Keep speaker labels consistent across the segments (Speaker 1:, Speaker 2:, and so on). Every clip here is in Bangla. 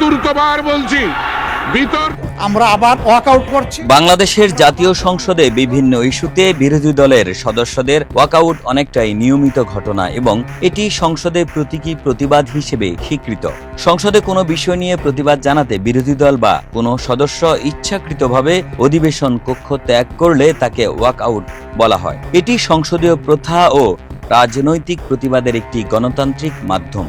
Speaker 1: চতুর্থবার বলছি, বিতর্ক
Speaker 2: আমরা আবার ওয়াকআউট করছি।
Speaker 3: বাংলাদেশের জাতীয় সংসদে বিভিন্ন ইস্যুতে বিরোধী দলের সদস্যদের ওয়াকআউট অনেকটাই নিয়মিত ঘটনা এবং এটি সংসদে প্রতীকী প্রতিবাদ হিসেবে স্বীকৃত। সংসদে কোনো বিষয় নিয়ে প্রতিবাদ জানাতে বিরোধী দল বা কোনো সদস্য ইচ্ছাকৃতভাবে অধিবেশন কক্ষ ত্যাগ করলে তাকে ওয়াকআউট বলা হয়। এটি সংসদীয় প্রথা ও রাজনৈতিক প্রতিবাদের একটি গণতান্ত্রিক মাধ্যম।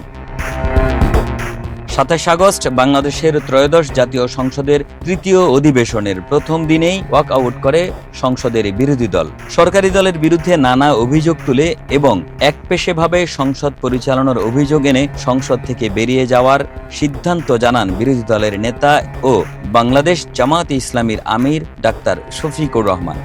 Speaker 3: 27 আগস্ট বাংলাদেশের ত্রয়োদশ জাতীয় সংসদের তৃতীয় অধিবেশনের প্রথম দিনেই ওয়াকআউট করে সংসদের বিরোধী দল। সরকারি দলের বিরুদ্ধে নানা অভিযোগ তুলে এবং একপেশেভাবে সংসদ পরিচালনার অভিযোগ এনে সংসদ থেকে বেরিয়ে যাওয়ার সিদ্ধান্ত জানান বিরোধী দলের নেতা ও বাংলাদেশ জামায়াতে ইসলামীর আমির ডাক্তার শফিকুর রহমান।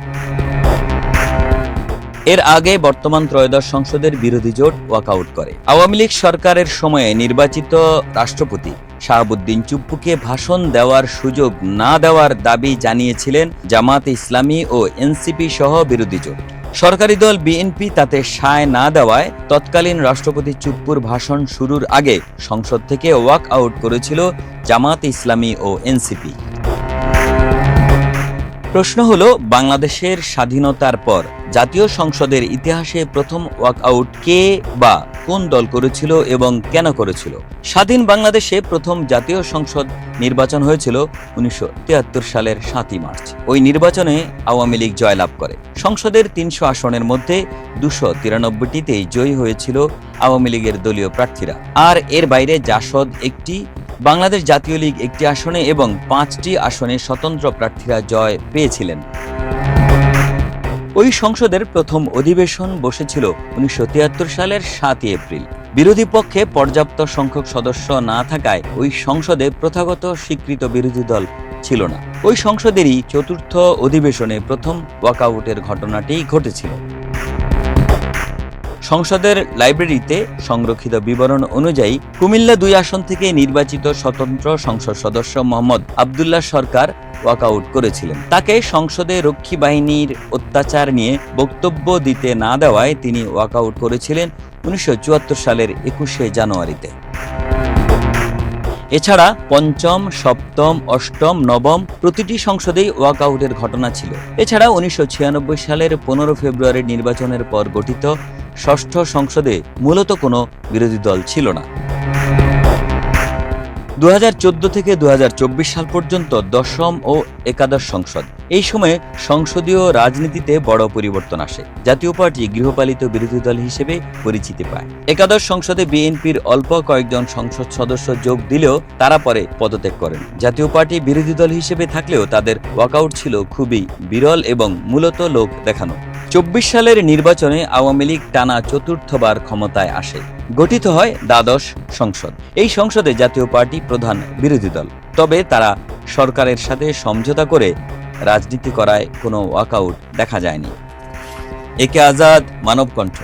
Speaker 3: এর আগে বর্তমান ত্রয়োদশ সংসদের বিরোধী জোট ওয়াকআউট করে। আওয়ামী লীগ সরকারের সময়ে নির্বাচিত রাষ্ট্রপতি শাহাবুদ্দিন চুপ্পুকে ভাষণ দেওয়ার সুযোগ না দেওয়ার দাবি জানিয়েছিলেন জামায়াতে ইসলামী ও এনসিপি সহ বিরোধী জোট। সরকারি দল বিএনপি তাতে সায় না দেওয়ায় তৎকালীন রাষ্ট্রপতি চুপ্পুর ভাষণ শুরুর আগে সংসদ থেকে ওয়াকআউট করেছিল জামায়াতে ইসলামী ও এনসিপি। প্রশ্ন হলো, বাংলাদেশের স্বাধীনতার পর জাতীয় সংসদের ইতিহাসে প্রথম ওয়াকআউট কে বা কোন দল করেছিল এবং কেন করেছিল? স্বাধীন বাংলাদেশে প্রথম জাতীয় সংসদ নির্বাচন হয়েছিল 1973 সালের 7ই মার্চ। ওই নির্বাচনে আওয়ামী লীগ জয়লাভ করে। সংসদের 300 আসনের মধ্যে 293টিতেই জয়ী হয়েছিল আওয়ামী লীগের দলীয় প্রার্থীরা। আর এর বাইরে জাসদ একটি, বাংলাদেশ জাতীয় লীগ একটি আসনে এবং 5টি আসনে স্বতন্ত্র প্রার্থীরা জয় পেয়েছিলেন। ওই সংসদের প্রথম অধিবেশন বসেছিল 1973 সালের 7ই এপ্রিল। বিরোধী পক্ষে পর্যাপ্ত সংখ্যক সদস্য না থাকায় ওই সংসদে প্রথাগত স্বীকৃত বিরোধী দল ছিল না। ওই সংসদেরই চতুর্থ অধিবেশনে প্রথম ওয়াকআউটের ঘটনাটি ঘটেছিল। সংসদের লাইব্রেরিতে সংরক্ষিত বিবরণ অনুযায়ী কুমিল্লা 2 আসন থেকে নির্বাচিত স্বতন্ত্র সংসদ সদস্য মোহাম্মদ আব্দুল্লাহ সরকার ওয়াকআউট করেছিলেন। তাকে সংসদে রক্ষী বাহিনীর অত্যাচার নিয়ে বক্তব্য দিতে না দেওয়ায় তিনি ওয়াকআউট করেছিলেন 1974 সালের 21শে জানুয়ারিতে। এছাড়া পঞ্চম, সপ্তম, অষ্টম, নবম প্রতিটি সংসদেই ওয়াকআউটের ঘটনা ছিল। এছাড়া 1996 সালের 15 ফেব্রুয়ারির নির্বাচনের পর গঠিত ষষ্ঠ সংসদে মূলত কোনো বিরোধী দল ছিল না। 2014 থেকে 2024 সাল পর্যন্ত দশম ও একাদশ সংসদ। এই সময়ে সংসদীয় রাজনীতিতে বড় পরিবর্তন আসে। জাতীয় পার্টি গৃহপালিত বিরোধী দল হিসেবে পরিচিতি পায়। একাদশ সংসদে বিএনপির অল্প কয়েকজন সংসদ সদস্য যোগ দিলেও তারা পরে পদত্যাগ করেন। জাতীয় পার্টি বিরোধী দল হিসেবে থাকলেও তাদের ওয়াকআউট ছিল খুবই বিরল এবং মূলত লোক দেখানো। 24 সালের নির্বাচনে আওয়ামী লীগ টানা চতুর্থবার ক্ষমতায় আসে। গঠিত হয় দ্বাদশ সংসদ। এই সংসদে জাতীয় পার্টি প্রধান বিরোধী দল। তবে তারা সরকারের সাথে সমঝোতা করে রাজনীতি করায় কোনো ওয়াকআউট দেখা যায়নি। একে আজাদ, মানবকণ্ঠ।